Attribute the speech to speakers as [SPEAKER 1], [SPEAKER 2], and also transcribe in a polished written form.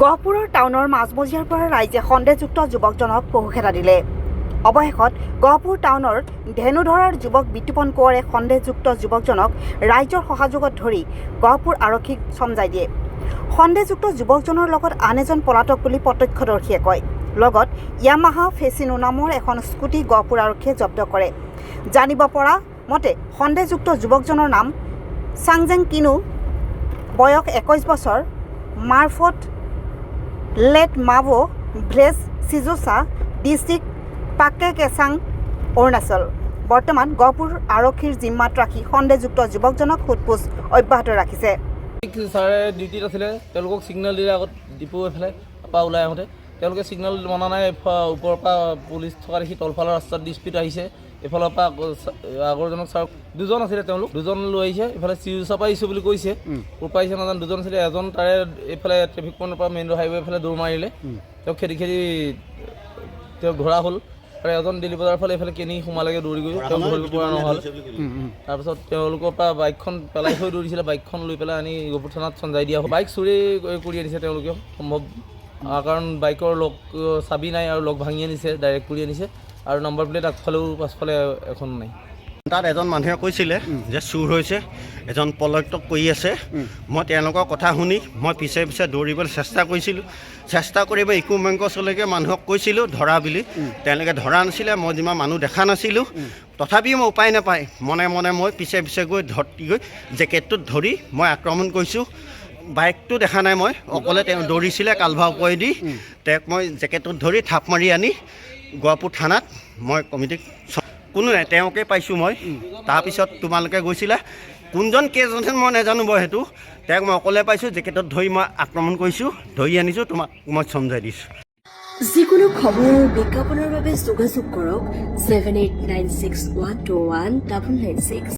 [SPEAKER 1] গহপুৰৰ টাউনৰ মাজমজিয়াৰ পৰা ৰাইজে সন্দেহযুক্ত যুৱকজনক পহুখেদা দিলে। অৱশেষত গহপুৰ টাউনৰ ধেনুধৰাৰ যুৱক বিতুপন কোঁৱৰে সন্দেহযুক্ত যুৱকজনক ৰাইজৰ সহযোগত ধৰি গহপুৰ আৰক্ষীক চমজাই দিয়ে। সন্দেহযুক্ত যুৱকজনৰ লগত আন এজন পলাতক বুলি প্ৰত্যক্ষদৰ্শীয়ে কয়। লগত ইয়ামাহা ফেচিনো নামৰ এখন স্কুটি গহপুৰ আৰক্ষীয়ে জব্দ কৰে। জানিব পৰা মতে সন্দেহযুক্ত যুৱকজনৰ নাম চাংজেং কিনু, বয়স 21 বছৰ, মাৰফত লেট মাভো ভিলেজ, চিজোচা ডিষ্ট্ৰিক্ট, পাকে কেচাং, অৰুণাচল। বৰ্তমান গহপুৰ আৰক্ষীৰ জিম্মাত ৰাখি সন্দেহযুক্ত যুৱকজনক সোধপোছ অব্যাহত ৰাখিছে।
[SPEAKER 2] ছাৰে ডিউটিত আছিলে, তেওঁলোকক ছিগনেল দিলে আগত ডিপু এফালে পৰা ওলাই আহোঁতে তেওঁলোকে ছিগনেল মনা নাই। ওপৰৰ পৰা পুলিচ থকা দেখি তলফালৰ ৰাস্তাত ডিস্পিউট আহিছে। এইফালৰ পৰা আগৰজনক ছাৰ দুজন আছিলে, তেওঁলোক দুজন লৈ আহিছে। এইফালে চিউচা পৰা আহিছোঁ বুলি কৈছে, ক'ৰ পৰা আহিছে নাজানো। দুজন আছিলে, এজন তাৰে এইফালে ট্ৰেফিক পইণ্টৰ পৰা মেইন হাইৱে এইফালে দৌৰ মাৰিলে। তেওঁক খেদি তেওঁক ধৰা হ'ল। আৰু এজন দিল্লী বজাৰৰ ফালে এইফালে কেনি সোমালেগৈ দৌৰি গৈ, তেওঁক ধৰিব পৰা নহ'ল। তাৰপিছত তেওঁলোকৰ পৰা বাইকখন পেলাই থৈ দৌৰিছিলে, বাইকখন লৈ পেলাই আনি গহপুৰ থানাত চঞ্জাই দিয়া হ'ল। বাইক চুৰি কৰি আনিছে তেওঁলোকে সম্ভৱ, কাৰণ বাইকৰ লক চাবি নাই আৰু লক ভাঙি আনিছে, ডাইৰেক্ট কৰি আনিছে। আৰু নম্বৰ প্লেট আগফালেও পাছফালে এখন নাই।
[SPEAKER 3] তাত এজন মানুহে কৈছিলে যে চুৰ হৈছে, এজন পলাতক কৰি আছে। মই তেওঁলোকৰ কথা শুনি মই পিছে পিছে দৌৰিবলৈ চেষ্টা কৰিছিলোঁ। চেষ্টা কৰিব ইকুমেংকছলৈকে মানুহক কৈছিলোঁ ধৰা বুলি, তেওঁলোকে ধৰা নাছিলে। মই যিমান মানুহ দেখা নাছিলোঁ, তথাপিও মই উপায় নাপায় মনে মনে মই পিছে পিছে গৈ গৈ জেকেটটোত ধৰি মই আক্ৰমণ কৰিছোঁ। বাইকটো দেখা নাই, মই অকলে তেওঁ দৌৰিছিলে কালভাৰ ওপৰেদি। তেওঁক মই জেকেটটোত ধৰি থাপ মাৰি আনি গহপুৰ থানাত মই কমিটিক কোনো নাই, তেওঁকে পাইছোঁ মই। তাৰপিছত তোমালোকে গৈছিলা, কোনজন কেইজনহে মই নাজানো বাৰু সেইটো। তেওঁক মই অকলে পাইছোঁ, জেকেটত ধৰি মই আক্ৰমণ কৰিছোঁ, ধৰি আনিছোঁ, তোমাক মই চমজাই দিছোঁ।
[SPEAKER 4] যিকোনো খবৰ বিজ্ঞাপনৰ বাবে যোগাযোগ কৰক 7896121996।